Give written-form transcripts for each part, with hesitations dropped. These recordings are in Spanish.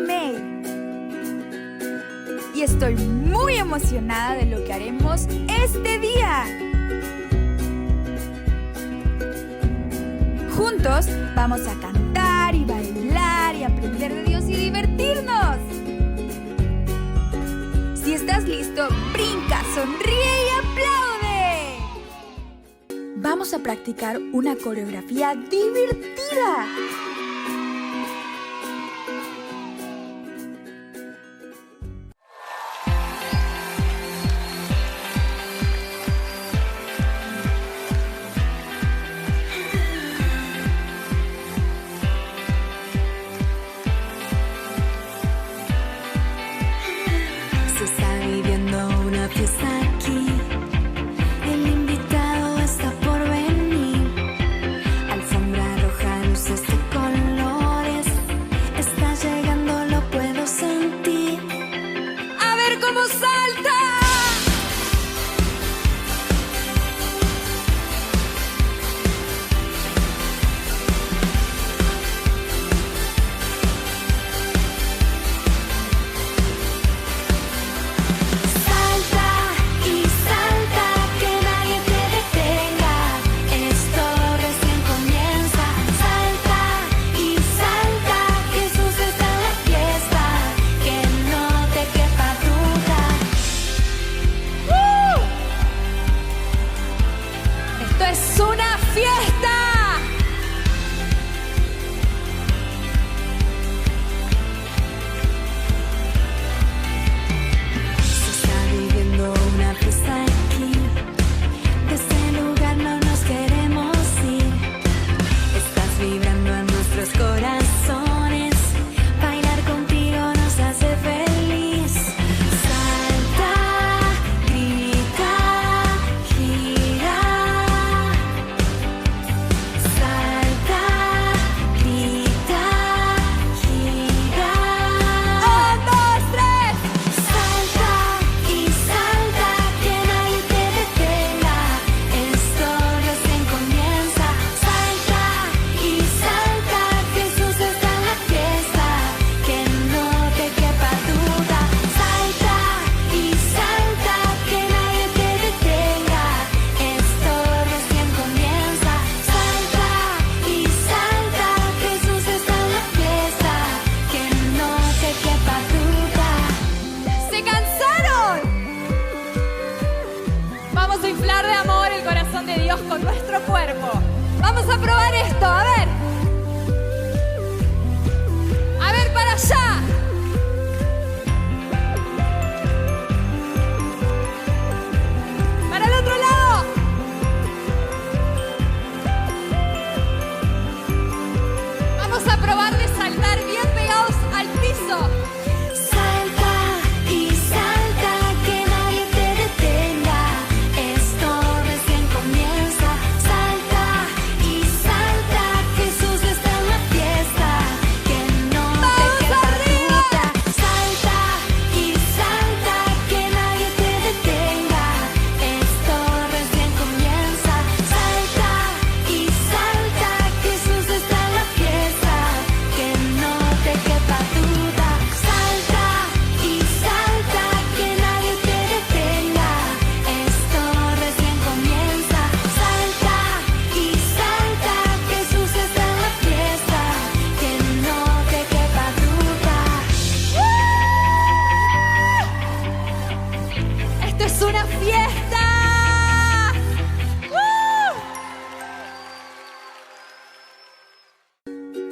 May. Y estoy muy emocionada de lo que haremos este día. Juntos vamos a cantar y bailar y aprender de Dios y divertirnos. Si estás listo, brinca, sonríe y aplaude. Vamos a practicar una coreografía divertida. Con nuestro cuerpo. Vamos a probar esto, a ver. A ver, para allá. Para el otro lado. Vamos a probar de saltar bien pegados al piso.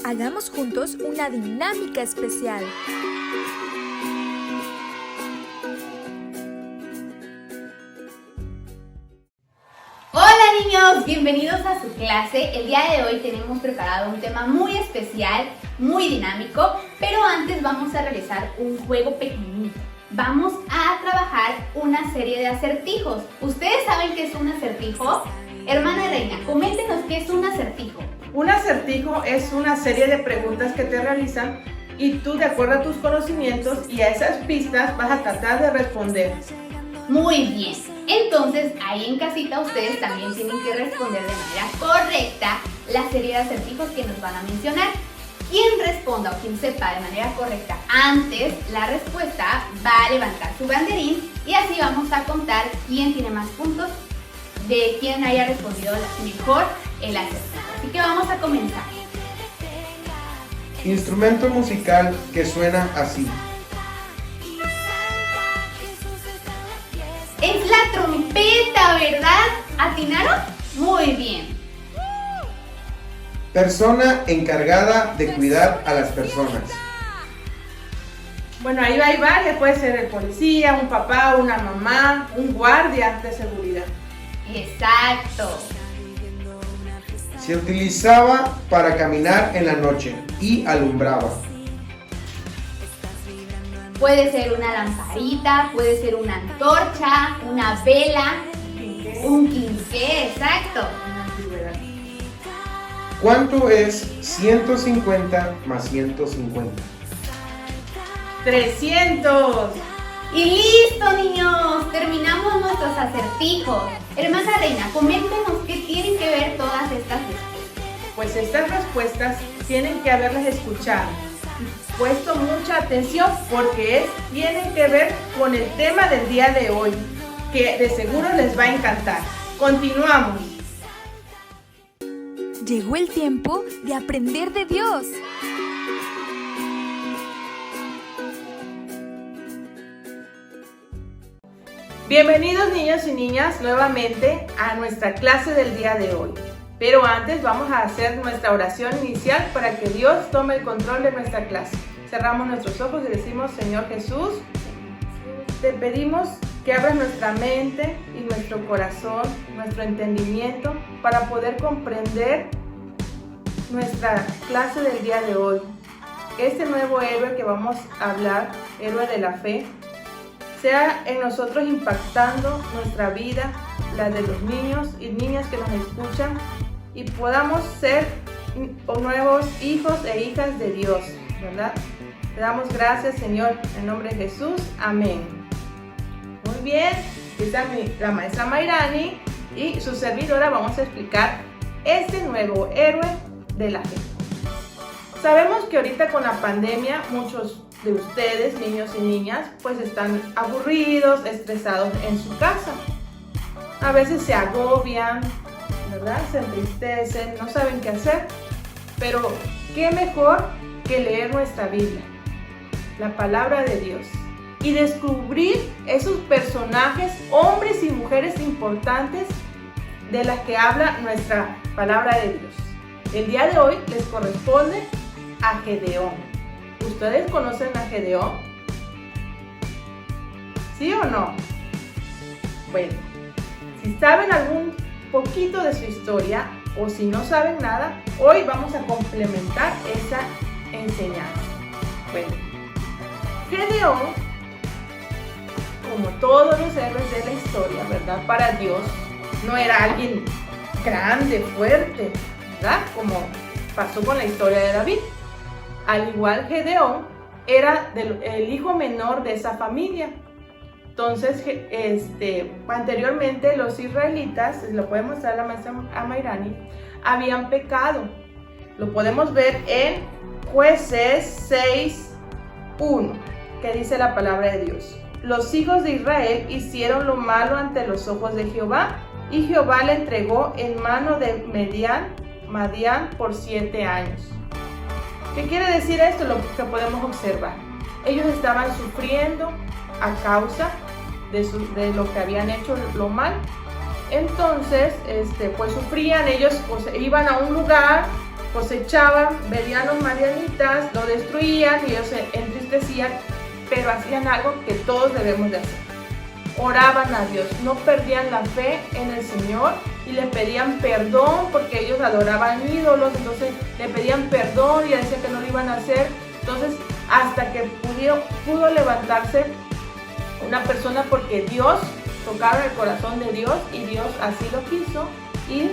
Hagamos juntos una dinámica especial. Hola niños, bienvenidos a su clase. El día de hoy tenemos preparado un tema muy especial, muy dinámico, pero antes vamos a realizar un juego pequeñito. Vamos a trabajar una serie de acertijos. ¿Ustedes saben qué es un acertijo? Hermana Reina, coméntenos qué es un acertijo. Un acertijo es una serie de preguntas que te realizan y tú, de acuerdo a tus conocimientos y a esas pistas, vas a tratar de responder. Muy bien, entonces ahí en casita ustedes también tienen que responder de manera correcta la serie de acertijos que nos van a mencionar. quien responda o quien sepa de manera correcta antes la respuesta va a levantar su banderín y así vamos a contar quién tiene más puntos de quien haya respondido mejor el acertijo. Así que vamos a comenzar. Instrumento musical que suena así. Es la trompeta, ¿verdad? ¿Atinaron? Muy bien. Persona encargada de cuidar a las personas. Bueno, ahí hay varias, puede ser el policía, un papá, una mamá, un guardia de seguridad. Exacto. Se utilizaba para caminar en la noche y alumbraba. Puede ser una lamparita, puede ser una antorcha, una vela, un quinqué, exacto. ¿Cuánto es 150 más 150? 300. Y listo, niños, terminamos nuestros acertijos. Hermana Reina, coméntenos qué tienen que ver todas estas respuestas. Pues estas respuestas tienen que haberlas escuchado y puesto mucha atención porque tienen que ver con el tema del día de hoy, que de seguro les va a encantar. Continuamos. Llegó el tiempo de aprender de Dios. Bienvenidos niños y niñas nuevamente a nuestra clase del día de hoy. Pero antes vamos a hacer nuestra oración inicial para que Dios tome el control de nuestra clase. Cerramos nuestros ojos y decimos: Señor Jesús, te pedimos que abras nuestra mente y nuestro corazón, nuestro entendimiento para poder comprender nuestra clase del día de hoy. Este nuevo héroe que vamos a hablar, héroe de la fe, sea en nosotros impactando nuestra vida, la de los niños y niñas que nos escuchan, y podamos ser nuevos hijos e hijas de Dios, ¿verdad? Te damos gracias, Señor, en nombre de Jesús. Amén. Muy bien, está la maestra Mayrani y su servidora. Vamos a explicar este nuevo héroe de la fe. Sabemos que ahorita con la pandemia muchos de ustedes, niños y niñas, pues están aburridos, estresados en su casa. A veces se agobian, ¿verdad? Se entristecen, no saben qué hacer. Pero qué mejor que leer nuestra Biblia, la palabra de Dios, y descubrir esos personajes, hombres y mujeres importantes de las que habla nuestra palabra de Dios. El día de hoy les corresponde a Gedeón. ¿Ustedes conocen a Gedeón? ¿Sí o no? Bueno, si saben algún poquito de su historia o si no saben nada, hoy vamos a complementar esa enseñanza. Bueno, Gedeón, como todos los héroes de la historia, ¿verdad? Para Dios, no era alguien grande, fuerte, ¿verdad? Como pasó con la historia de David. Al igual, Gedeón era el hijo menor de esa familia. Entonces, anteriormente los israelitas, lo puede mostrar la maestra Mayrani, habían pecado. Lo podemos ver en Jueces 6:1, que dice la palabra de Dios. Los hijos de Israel hicieron lo malo ante los ojos de Jehová, y Jehová le entregó en mano de Madián por 7 años. ¿Qué quiere decir esto? Lo que podemos observar. Ellos estaban sufriendo a causa de lo que habían hecho lo mal. Entonces, pues sufrían, ellos pues, iban a un lugar, cosechaban, veían los madianitas, lo destruían y ellos se entristecían, pero hacían algo que todos debemos de hacer. Oraban a Dios, no perdían la fe en el Señor y le pedían perdón porque ellos adoraban ídolos, entonces le pedían perdón y decían que no lo iban a hacer. Entonces, hasta que pudo levantarse una persona porque Dios tocaba el corazón de Dios y Dios así lo quiso y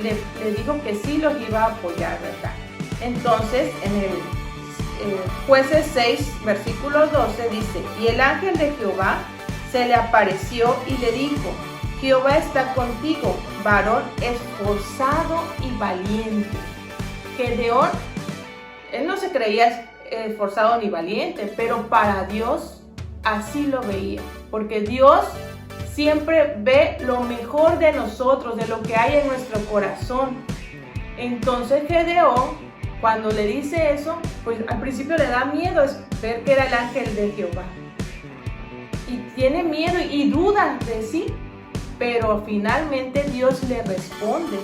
le dijo que sí los iba a apoyar, ¿verdad? Entonces, en el Jueces 6, versículo 12 dice: y el ángel de Jehová se le apareció y le dijo: Jehová está contigo, varón esforzado y valiente. Gedeón él no se creía esforzado ni valiente, pero para Dios así lo veía, porque Dios siempre ve lo mejor de nosotros, de lo que hay en nuestro corazón. Entonces Gedeón, cuando le dice eso, pues al principio le da miedo ver que era el ángel de Jehová. Y tiene miedo y duda de sí, pero finalmente Dios le responde.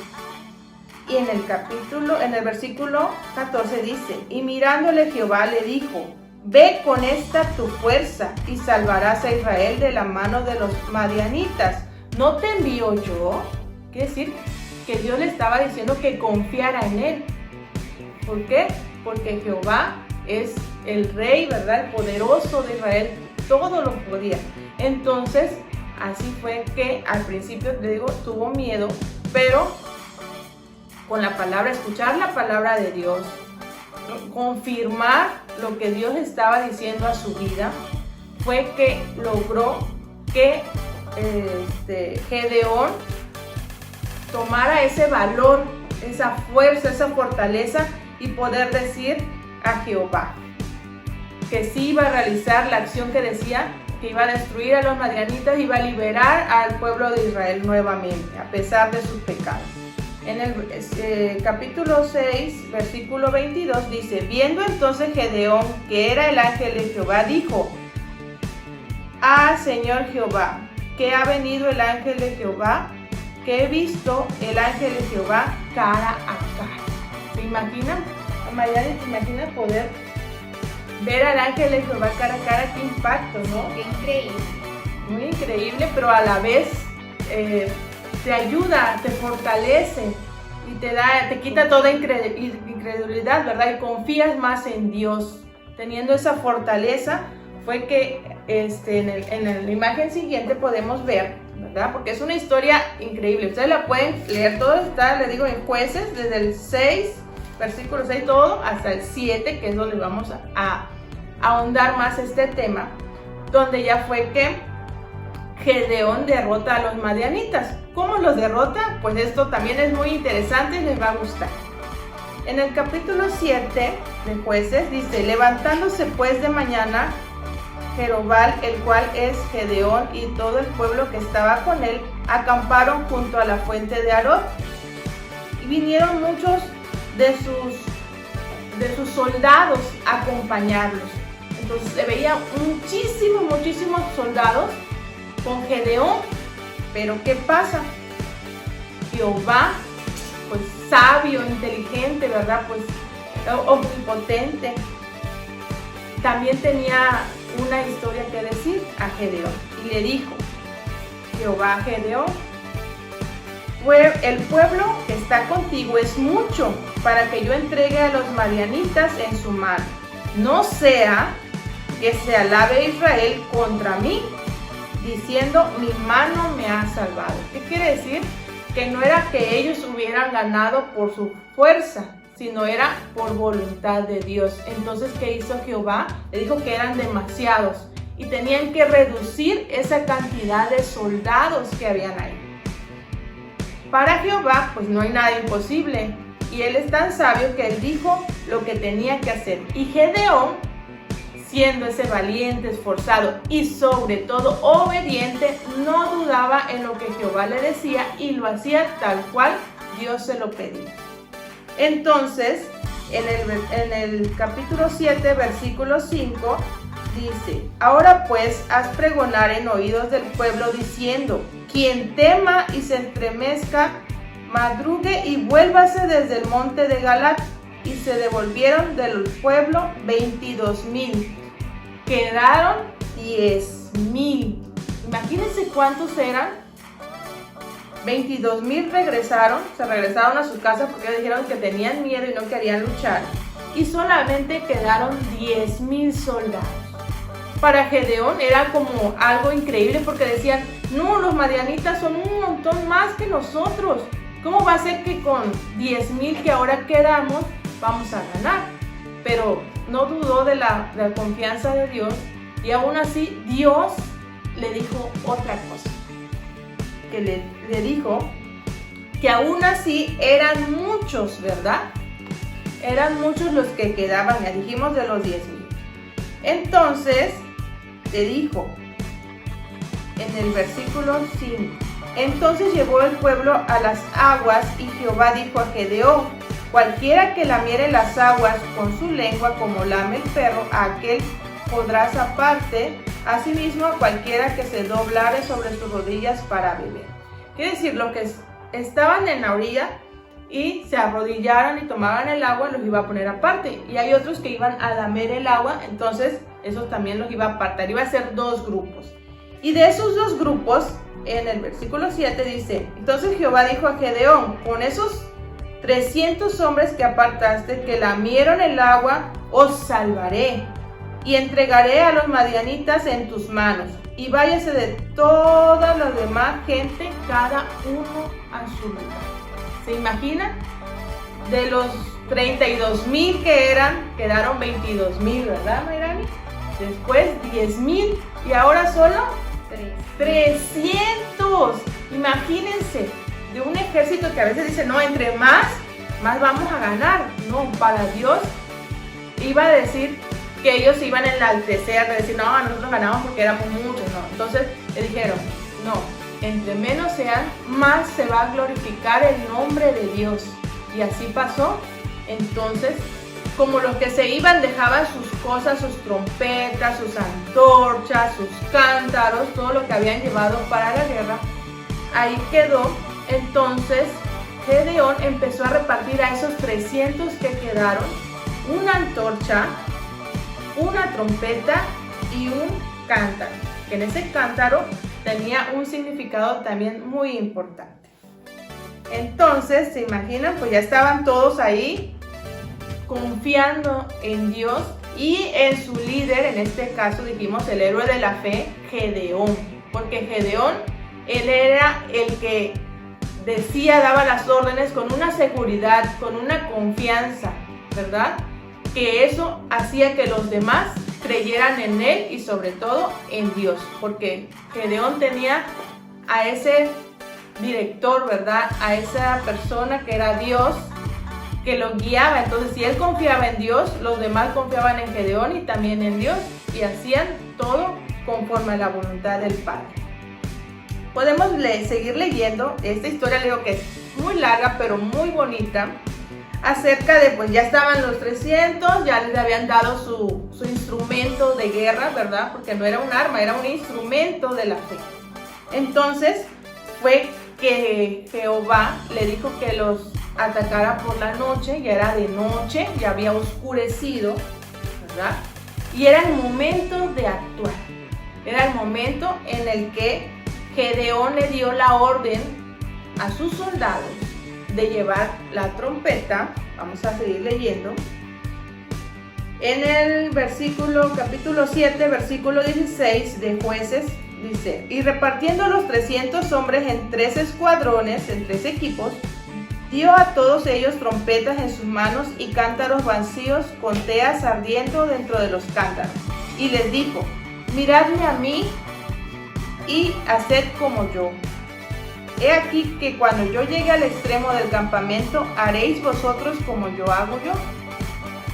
Y en el versículo 14 dice, y mirándole Jehová le dijo, ve con esta tu fuerza y salvarás a Israel de la mano de los madianitas. ¿No te envío yo? Quiere decir que Dios le estaba diciendo que confiara en él. ¿Por qué? Porque Jehová es el rey, ¿verdad? El poderoso de Israel, todo lo podía. Entonces, así fue que al principio, le digo, tuvo miedo, pero con la palabra, escuchar la palabra de Dios, confirmar lo que Dios estaba diciendo a su vida, fue que logró que Gedeón tomara ese valor, esa fuerza, esa fortaleza y poder decir a Jehová que sí iba a realizar la acción que decía, que iba a destruir a los madianitas, iba a liberar al pueblo de Israel nuevamente, a pesar de sus pecados. En el capítulo 6, versículo 22 dice, viendo entonces Gedeón que era el ángel de Jehová, dijo, ah, Señor Jehová, que ha venido el ángel de Jehová, que he visto el ángel de Jehová cara a cara. ¿Se imaginan? Mariana, ¿te imaginas poder ver al ángel de Jehová cara a cara? Qué impacto, ¿no? Qué increíble. Muy increíble, pero a la vez te ayuda, te fortalece y te quita toda incredulidad, ¿verdad? Y confías más en Dios. Teniendo esa fortaleza, fue que en la imagen siguiente podemos ver, ¿verdad? Porque es una historia increíble. Ustedes la pueden leer, todo está, les digo, en Jueces, desde el 6, versículo 6, todo, hasta el 7, que es donde vamos a ahondar más este tema, donde ya fue que Gedeón derrota a los madianitas. ¿Cómo los derrota? Pues esto también es muy interesante y les va a gustar. En el capítulo 7 de Jueces dice, levantándose pues de mañana, Jerobal, el cual es Gedeón, y todo el pueblo que estaba con él, acamparon junto a la fuente de Arod. Y vinieron muchos de sus soldados a acompañarlos. Entonces se veían muchísimos soldados con Gedeón. Pero ¿qué pasa? Jehová, pues sabio, inteligente, ¿verdad? Pues omnipotente, también tenía una historia que decir a Gedeón. Y le dijo Jehová a Gedeón, el pueblo que está contigo es mucho para que yo entregue a los madianitas en su mano. No sea que se alabe Israel contra mí, diciendo, mi mano me ha salvado. ¿Qué quiere decir? Que no era que ellos hubieran ganado por su fuerza, sino era por voluntad de Dios. Entonces, ¿qué hizo Jehová? Le dijo que eran demasiados y tenían que reducir esa cantidad de soldados que habían ahí. Para Jehová, pues no hay nada imposible, y él es tan sabio que él dijo lo que tenía que hacer. Y Gedeón, siendo ese valiente, esforzado y sobre todo obediente, no dudaba en lo que Jehová le decía y lo hacía tal cual Dios se lo pedía. Entonces, en el capítulo 7, versículo 5, dice, ahora pues haz pregonar en oídos del pueblo diciendo, quien tema y se estremezca, madrugue y vuélvase desde el monte de Galaad. Y se devolvieron del pueblo 22,000. Quedaron 10,000. Imagínense cuántos eran. 22,000 se regresaron a su casa porque dijeron que tenían miedo y no querían luchar. Y solamente quedaron 10,000 soldados. Para Gedeón era como algo increíble porque decían, no, los madianitas son un montón más que nosotros. ¿Cómo va a ser que con 10,000 que ahora quedamos vamos a ganar? Pero no dudó de la confianza de Dios y aún así Dios le dijo otra cosa. Que le dijo que aún así eran muchos, ¿verdad? eran muchos los que quedaban, ya dijimos de los 10,000. Entonces te dijo en el versículo 5: entonces llevó el pueblo a las aguas, y Jehová dijo a Gedeón: cualquiera que lamiere las aguas con su lengua como lame el perro, a aquel podrás aparte, asimismo a cualquiera que se doblare sobre sus rodillas para beber. Quiere decir, los que estaban en la orilla y se arrodillaran y tomaban el agua, los iba a poner aparte, y hay otros que iban a lamer el agua, entonces esos también los iba a apartar, iba a ser 2 grupos. Y de esos 2 grupos, en el versículo 7 dice: entonces Jehová dijo a Gedeón: con esos 300 hombres que apartaste, que lamieron el agua, os salvaré, y entregaré a los madianitas en tus manos, y váyase de toda la demás gente, cada uno a su lugar. ¿Se imaginan? De los 32,000 que eran, quedaron 22,000, ¿verdad, Mayrani? Después 10,000, y ahora solo 300. Imagínense, de un ejército que a veces dice, no, entre más vamos a ganar. No, para Dios iba a decir que ellos iban a enaltecer, de decir, no, nosotros ganamos porque éramos muchos, no. Entonces le dijeron, no, entre menos sean, más se va a glorificar el nombre de Dios. Y así pasó. Entonces, como los que se iban dejaban sus cosas, sus trompetas, sus antorchas, sus cántaros, todo lo que habían llevado para la guerra, ahí quedó. Entonces Gedeón empezó a repartir a esos 300 que quedaron una antorcha, una trompeta y un cántaro, que en ese cántaro tenía un significado también muy importante. Entonces, ¿se imaginan? Pues ya estaban todos ahí confiando en Dios y en su líder, en este caso dijimos el héroe de la fe, Gedeón, porque Gedeón, él era el que decía, daba las órdenes con una seguridad, con una confianza, ¿verdad? Que eso hacía que los demás creyeran en él y sobre todo en Dios, porque Gedeón tenía a ese director, ¿verdad? A esa persona que era Dios, que lo guiaba. Entonces, si él confiaba en Dios, los demás confiaban en Gedeón y también en Dios, y hacían todo conforme a la voluntad del Padre. Podemos seguir leyendo esta historia, le digo que es muy larga pero muy bonita, acerca de, pues ya estaban los 300, ya les habían dado su instrumento de guerra, ¿verdad? Porque no era un arma, era un instrumento de la fe. Entonces fue que Jehová le dijo que los atacara por la noche, ya era de noche, ya había oscurecido, ¿verdad? Y era el momento de actuar, era el momento en el que Gedeón le dio la orden a sus soldados de llevar la trompeta. Vamos a seguir leyendo. En el capítulo 7, versículo 16 de Jueces, dice: y repartiendo los 300 hombres en 3 escuadrones, en 3 equipos, dio a todos ellos trompetas en sus manos y cántaros vacíos con teas ardiendo dentro de los cántaros. Y les dijo: miradme a mí y haced como yo. He aquí que cuando yo llegue al extremo del campamento, haréis vosotros como yo hago yo.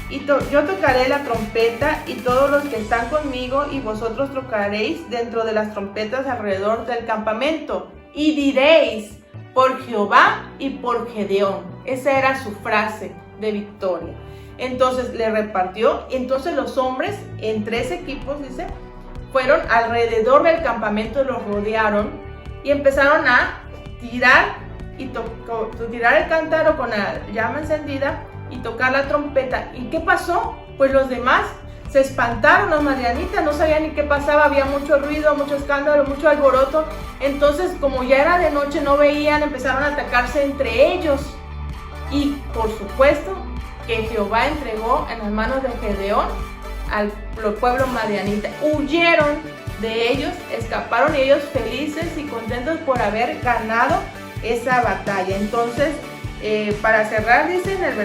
Y yo tocaré la trompeta, y todos los que están conmigo y vosotros tocaréis dentro de las trompetas alrededor del campamento. Y diréis: por Jehová y por Gedeón. Esa era su frase de victoria. Entonces le repartió, y entonces los hombres en 3 equipos, dice, fueron alrededor del campamento, los rodearon y empezaron a tirar el cántaro con la llama encendida y tocar la trompeta. ¿Y qué pasó? Pues los demás se espantaron, los madianitas no sabían ni qué pasaba, había mucho ruido, mucho escándalo, mucho alboroto. Entonces, como ya era de noche, no veían, empezaron a atacarse entre ellos. Y por supuesto que Jehová entregó en las manos de Gedeón al pueblo madianita. Huyeron de ellos, escaparon, y ellos felices y contentos por haber ganado esa batalla. Entonces, para cerrar, dice en el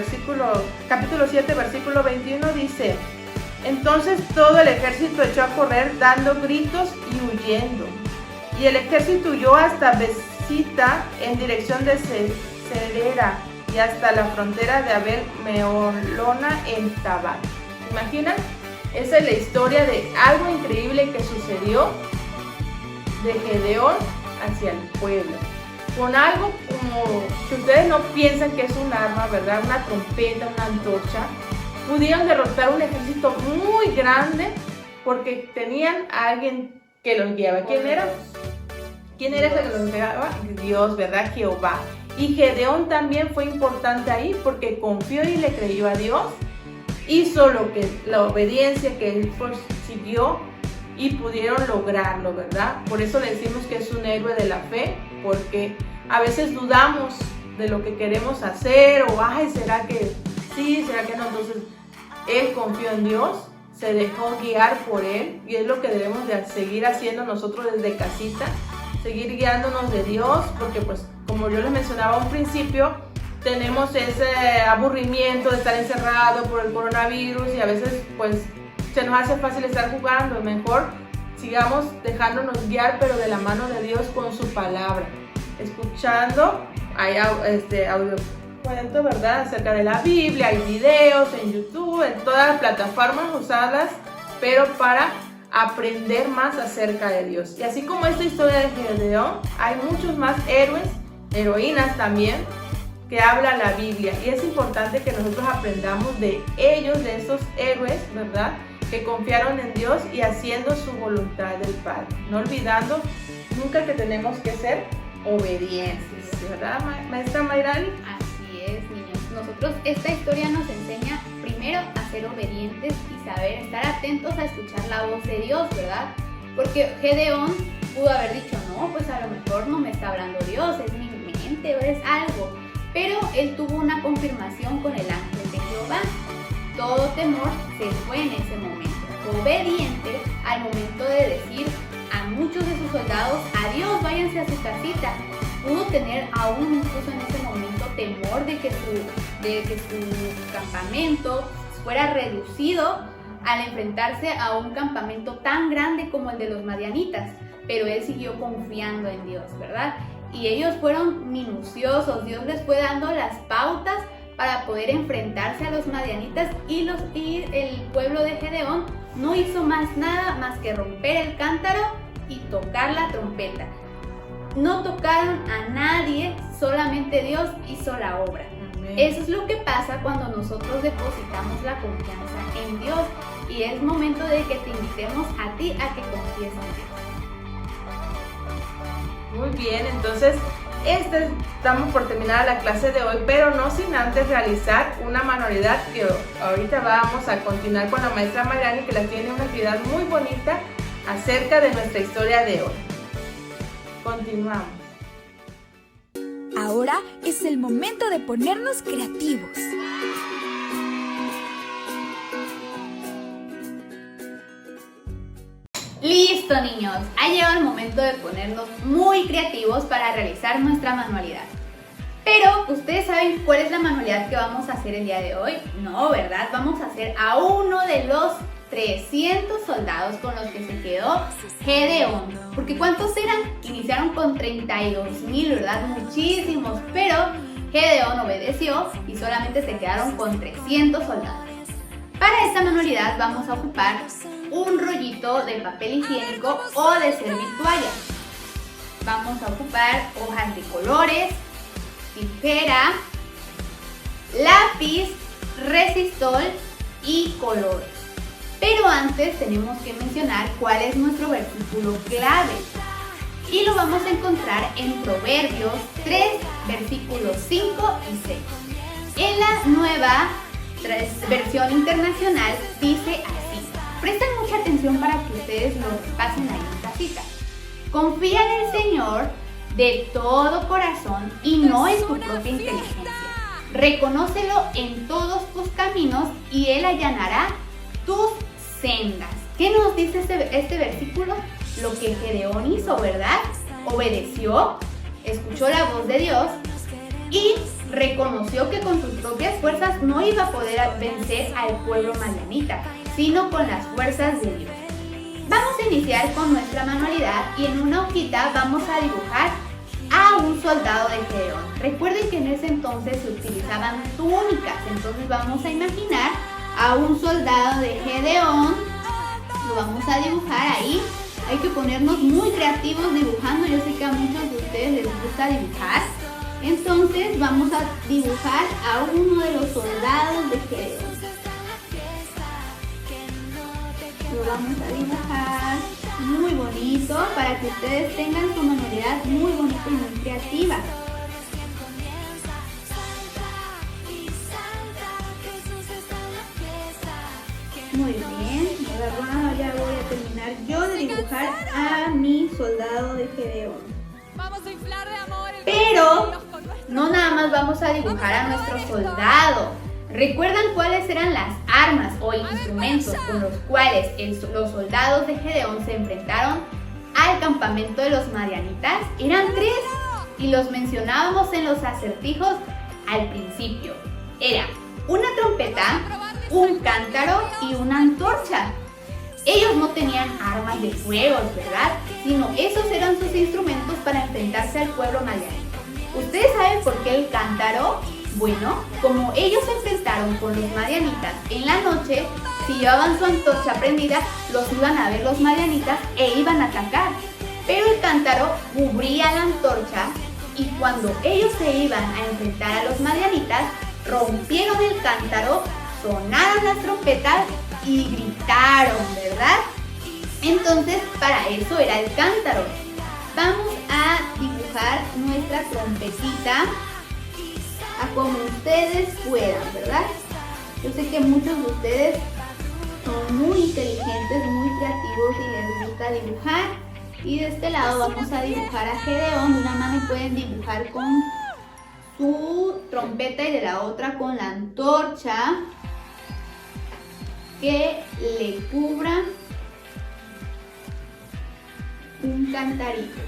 capítulo 7, versículo 21, dice: entonces todo el ejército echó a correr dando gritos y huyendo. Y el ejército huyó hasta Besita en dirección de Cerera, y hasta la frontera de Abel Meholona en Tabal. ¿Se imaginan? Esa es la historia de algo increíble que sucedió de Gedeón hacia el pueblo. Con algo como que ustedes no piensan que es un arma, ¿verdad? Una trompeta, una antorcha. Pudieron derrotar un ejército muy grande porque tenían a alguien que los guiaba. ¿Quién era? ¿Quién era ese que los guiaba? Dios, ¿verdad? Jehová. Y Gedeón también fue importante ahí porque confió y le creyó a Dios. Hizo la obediencia que él siguió y pudieron lograrlo, ¿verdad? Por eso le decimos que es un héroe de la fe, porque a veces dudamos de lo que queremos hacer o, ay, ¿será que sí? ¿Será que no? Entonces, él confió en Dios, se dejó guiar por él y es lo que debemos de seguir haciendo nosotros desde casita, seguir guiándonos de Dios, porque pues, como yo les mencionaba a un principio, tenemos ese aburrimiento de estar encerrado por el coronavirus y a veces pues se nos hace fácil estar jugando. Mejor sigamos dejándonos guiar, pero de la mano de Dios con su palabra, escuchando, hay audio cuento, ¿verdad? Acerca de la Biblia, hay videos en YouTube, en todas las plataformas usadas, pero para aprender más acerca de Dios. Y así como esta historia de Gedeón, hay muchos más héroes, heroínas también, que habla la Biblia, y es importante que nosotros aprendamos de ellos, de esos héroes, ¿verdad?, que confiaron en Dios y haciendo su voluntad del Padre, no olvidando nunca que tenemos que ser obedientes, ¿verdad, maestra Mayrani? Así es, niños. Nosotros, esta historia nos enseña primero a ser obedientes y saber estar atentos a escuchar la voz de Dios, ¿verdad? Porque Gedeón pudo haber dicho, no, pues a lo mejor no me está hablando Dios, es mi mente o es algo. Pero él tuvo una confirmación con el ángel de Jehová. Todo temor se fue en ese momento. Fue obediente al momento de decir a muchos de sus soldados, adiós, váyanse a su casita. Pudo tener aún incluso en ese momento temor de que su campamento fuera reducido al enfrentarse a un campamento tan grande como el de los madianitas. Pero él siguió confiando en Dios, ¿verdad? Y ellos fueron minuciosos, Dios les fue dando las pautas para poder enfrentarse a los madianitas y el pueblo de Gedeón no hizo más nada más que romper el cántaro y tocar la trompeta. No tocaron a nadie, solamente Dios hizo la obra. Amén. Eso es lo que pasa cuando nosotros depositamos la confianza en Dios y es momento de que te invitemos a ti a que confíes en Dios. Muy bien, entonces estamos por terminar la clase de hoy, pero no sin antes realizar una manualidad que ahorita vamos a continuar con la maestra Mayrani, que la tiene una actividad muy bonita acerca de nuestra historia de hoy. Continuamos. Ahora es el momento de ponernos creativos. Listo, niños, ha llegado el momento de ponernos muy creativos para realizar nuestra manualidad. Pero, ¿ustedes saben cuál es la manualidad que vamos a hacer el día de hoy? No, ¿verdad? Vamos a hacer a uno de los 300 soldados con los que se quedó Gedeón. Porque ¿cuántos eran? Iniciaron con 32,000, ¿verdad? Muchísimos, pero Gedeón obedeció y solamente se quedaron con 300 soldados. Para esta manualidad vamos a ocupar un rollito de papel higiénico o de servitualla. Vamos a ocupar hojas de colores, tijera, lápiz, resistol y colores. Pero antes tenemos que mencionar cuál es nuestro versículo clave. Y lo vamos a encontrar en Proverbios 3, versículos 5 y 6. En la nueva versión internacional dice así. Presten mucha atención para que ustedes lo pasen ahí en casita. Confía en el Señor de todo corazón y no en tu propia inteligencia. Reconócelo en todos tus caminos y Él allanará tus sendas. ¿Qué nos dice este versículo? Lo que Gedeón hizo, ¿verdad? Obedeció, escuchó la voz de Dios y reconoció que con sus propias fuerzas no iba a poder vencer al pueblo madianita, sino con las fuerzas de Dios. Vamos a iniciar con nuestra manualidad y en una hojita vamos a dibujar a un soldado de Gedeón. Recuerden que en ese entonces se utilizaban túnicas, entonces vamos a imaginar a un soldado de Gedeón, lo vamos a dibujar ahí. Hay que ponernos muy creativos dibujando, yo sé que a muchos de ustedes les gusta dibujar. Entonces vamos a dibujar a uno de los soldados de Gedeón. Lo vamos a dibujar muy bonito para que ustedes tengan su manualidad muy bonita y muy creativa. Muy bien, ahora ya voy a terminar yo de dibujar a mi soldado de Gedeón. Vamos a inflar de amor el Pero con nuestro- no nada más vamos a dibujar a nuestro soldado. ¿Recuerdan cuáles eran las armas o instrumentos con los cuales los soldados de Gedeón se enfrentaron al campamento de los madianitas? Eran 3 y los mencionábamos en los acertijos al principio. Era una trompeta, un cántaro y una antorcha. Ellos no tenían armas de fuego, ¿verdad? Sino esos eran sus instrumentos para enfrentarse al pueblo madianita. ¿Ustedes saben por qué el cántaro? Bueno, como ellos se enfrentaron con los madianitas en la noche, si llevaban su antorcha prendida, los iban a ver los madianitas e iban a atacar. Pero el cántaro cubría la antorcha y cuando ellos se iban a enfrentar a los madianitas, rompieron el cántaro, sonaron las trompetas y gritaron, ¿verdad? Entonces, para eso era el cántaro. Vamos a dibujar nuestra trompetita a como ustedes puedan, ¿verdad? Yo sé que muchos de ustedes son muy inteligentes, muy creativos y les gusta dibujar. Y de este lado vamos a dibujar a Gedeón. De una mano pueden dibujar con su trompeta y de la otra con la antorcha que le cubra un cantarito.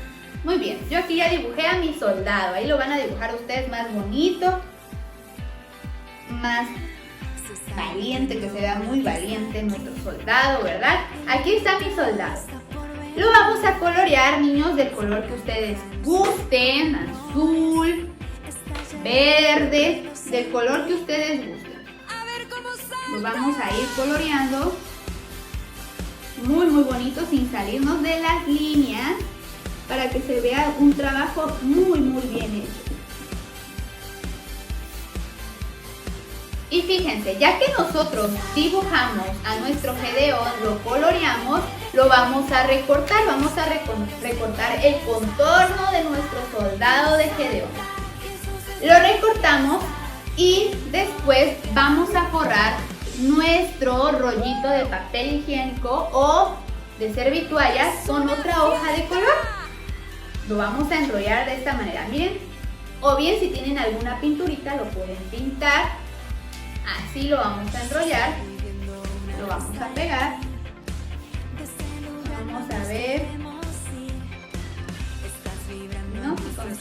Muy bien, yo aquí ya dibujé a mi soldado. Ahí lo van a dibujar ustedes más bonito, más valiente, que se vea muy valiente nuestro soldado, ¿verdad? Aquí está mi soldado. Lo vamos a colorear, niños, del color que ustedes gusten, azul, verde, del color que ustedes gusten. Lo vamos a ir coloreando muy bonito sin salirnos de las líneas para que se vea un trabajo muy bien hecho. Y fíjense, ya que nosotros dibujamos a nuestro Gedeón, lo coloreamos, lo vamos a recortar. Vamos a recortar el contorno de nuestro soldado de Gedeón. Lo recortamos y después vamos a forrar nuestro rollito de papel higiénico o de servitoallas con otra hoja de color. Lo vamos a enrollar de esta manera, miren. O bien si tienen alguna pinturita lo pueden pintar. Así lo vamos a enrollar. Lo vamos a pegar. Vamos a ver. ¿No? Vamos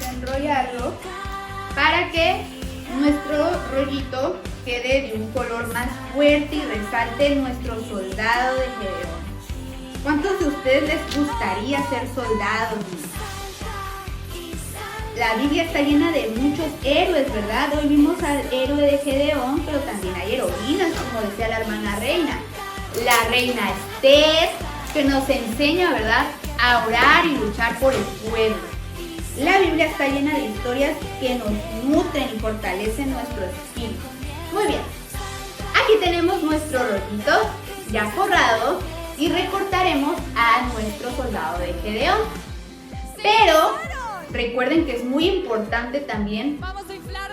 a enrollarlo para que nuestro rollito quede de un color más fuerte y resalte nuestro soldado de Gedeón. ¿Cuántos de ustedes les gustaría ser soldados? La Biblia está llena de muchos héroes, ¿verdad? Hoy vimos al héroe de Gedeón, pero también hay heroínas, como decía la hermana Reina. La reina Esther, que nos enseña, ¿verdad?, a orar y luchar por el pueblo. La Biblia está llena de historias que nos nutren y fortalecen nuestro espíritu. Muy bien, aquí tenemos nuestro rollito ya forrado y recortaremos a nuestro soldado de Gedeón. Pero recuerden que es muy importante también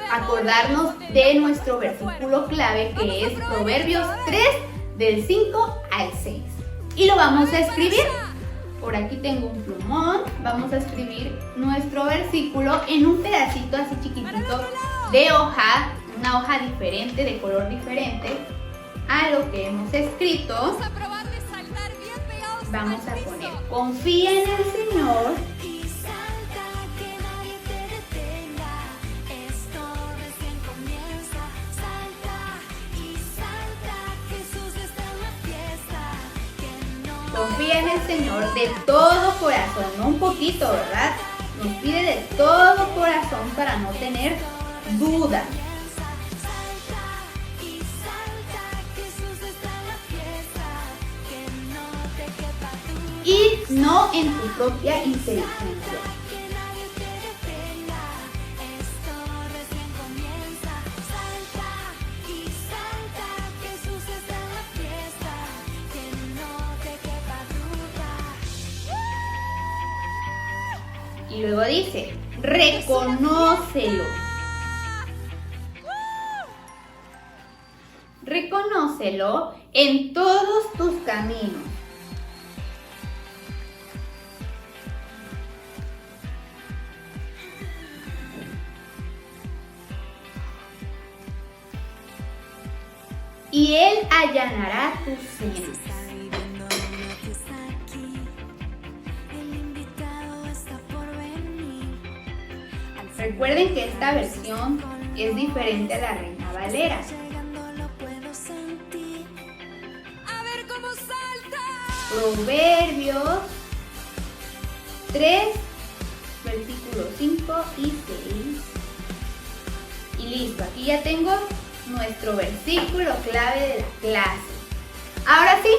acordarnos de nuestro versículo clave, que es Proverbios 3, del 5 al 6. Y lo vamos a escribir. Por aquí tengo un plumón. Vamos a escribir nuestro versículo en un pedacito así chiquitito de hoja, una hoja diferente, de color diferente a lo que hemos escrito. Vamos a poner: confía en el Señor Señor de todo corazón, no un poquito, ¿verdad? Nos pide de todo corazón para no tener dudas. Y no en tu propia inteligencia. Y luego dice, reconócelo. Reconócelo en todos tus caminos. Y Él allanará tus sendas. Recuerden que esta versión es diferente a la Reina Valera. Proverbios 3, versículos 5 y 6. Y listo, aquí ya tengo nuestro versículo clave de la clase. Ahora sí,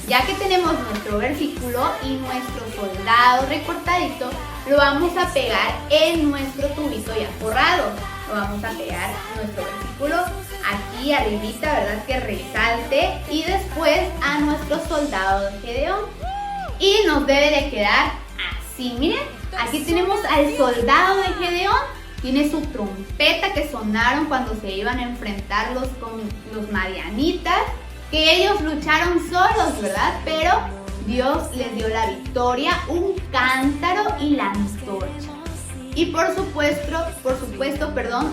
ya que tenemos nuestro versículo y nuestro soldado recortadito, lo vamos a pegar en nuestro tubito ya forrado. Lo vamos a pegar nuestro versículo aquí arribita, ¿verdad? Que resalte, y después a nuestro soldado de Gedeón. Y nos debe de quedar así, miren. Aquí tenemos al soldado de Gedeón. Tiene su trompeta que sonaron cuando se iban a enfrentar con los madianitas, que ellos lucharon solos, ¿verdad? Pero Dios les dio la victoria, un cántaro y la antorcha. Y por supuesto,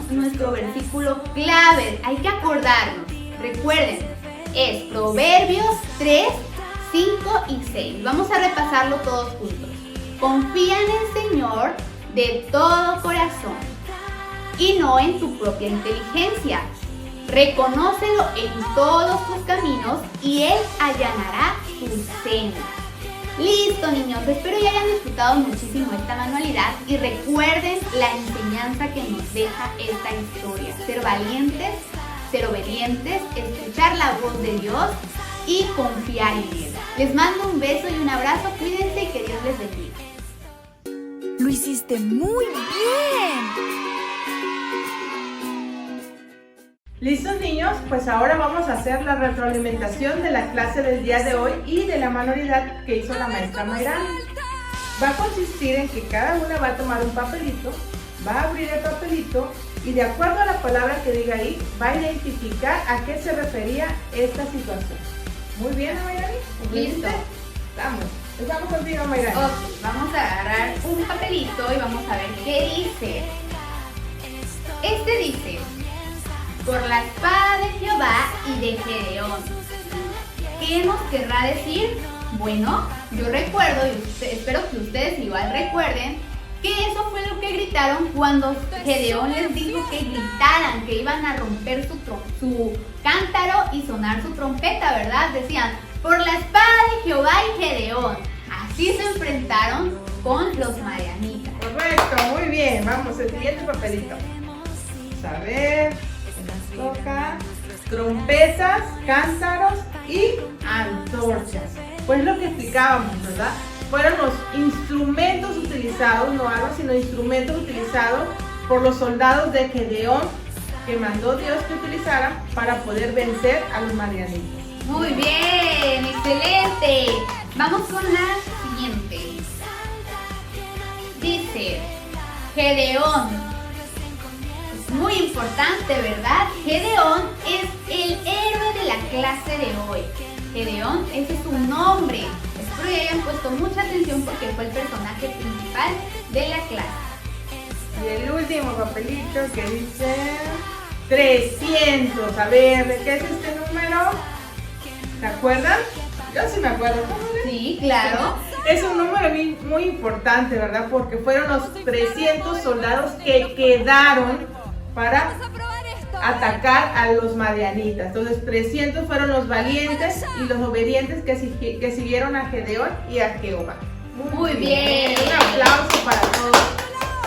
nuestro versículo clave, hay que acordarnos, recuerden, es Proverbios 3, 5 y 6. Vamos a repasarlo todos juntos. Confía en el Señor de todo corazón y no en tu propia inteligencia. Reconócelo en todos tus caminos y Él allanará tus sendas. Listo, niños, espero que hayan disfrutado muchísimo esta manualidad y recuerden la enseñanza que nos deja esta historia. Ser valientes, ser obedientes, escuchar la voz de Dios y confiar en Él. Les mando un beso y un abrazo, cuídense y que Dios les bendiga. Lo hiciste muy bien. ¿Listos, niños? Pues ahora vamos a hacer la retroalimentación de la clase del día de hoy y de la manualidad que hizo la maestra Mayrani. Va a consistir en que cada una va a tomar un papelito, va a abrir el papelito y de acuerdo a la palabra que diga ahí, va a identificar a qué se refería esta situación. Muy bien, Mayrani. Listo. Vamos. Empezamos contigo, Mayrani. Ok, vamos a agarrar un papelito y vamos a ver qué dice. Este dice: por la espada de Jehová y de Gedeón. ¿Qué nos querrá decir? Bueno, yo recuerdo, y espero que ustedes igual recuerden, que eso fue lo que gritaron cuando Gedeón les dijo que gritaran, que iban a romper su cántaro y sonar su trompeta, ¿verdad? Decían, por la espada de Jehová y Gedeón. Así se enfrentaron con los madianitas. Correcto, muy bien. Vamos, el siguiente papelito. Vamos a ver. Toca trompetas, cántaros y antorchas. Pues lo que explicábamos, ¿verdad? Fueron los instrumentos utilizados, no armas, sino instrumentos utilizados por los soldados de Gedeón, que mandó Dios que utilizaran para poder vencer a los madianitas. Muy bien, excelente. Vamos con la siguiente. Dice, Gedeón. Muy importante, ¿verdad? Gedeón es el héroe de la clase de hoy. Gedeón, ese es su nombre. Espero que hayan puesto mucha atención porque fue el personaje principal de la clase. Y el último papelito que dice 300. A ver, ¿de qué es este número? ¿Se acuerdan? Yo sí me acuerdo. Sí, claro. Es un número muy importante, ¿verdad? Porque fueron los 300 soldados que quedaron para atacar a los madianitas. Entonces 300 fueron los valientes y los obedientes que siguieron a Gedeón y a Jehová. Muy bien. Un aplauso para todos,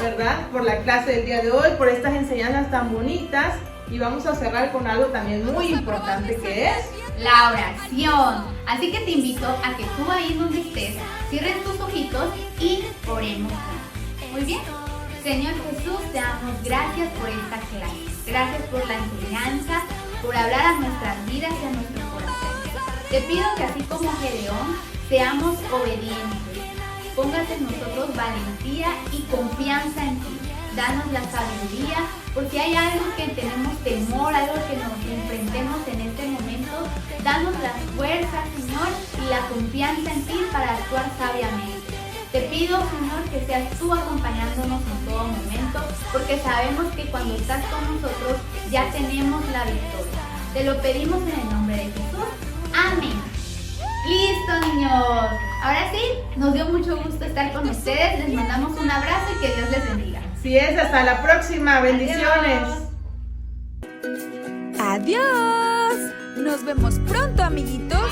¿verdad? Por la clase del día de hoy, por estas enseñanzas tan bonitas. Y vamos a cerrar con algo también muy importante, que es la oración. Así que te invito a que tú ahí donde estés, cierres tus ojitos y oremos. Muy bien. Señor Jesús, te damos gracias por esta clase. Gracias por la enseñanza, por hablar a nuestras vidas y a nuestros corazones. Te pido que así como Gedeón, seamos obedientes. Pongas en nosotros valentía y confianza en ti. Danos la sabiduría, porque hay algo que tenemos temor, algo que nos enfrentemos en este momento. Danos la fuerza, Señor, y la confianza en ti para actuar sabiamente. Te pido, Señor, que seas tú acompañándonos en todo momento, porque sabemos que cuando estás con nosotros ya tenemos la victoria. Te lo pedimos en el nombre de Jesús. Amén. ¡Listo, niños! Ahora sí, nos dio mucho gusto estar con ustedes. Les mandamos un abrazo y que Dios les bendiga. Así es, hasta la próxima. Bendiciones. Adiós. Nos vemos pronto, amiguitos.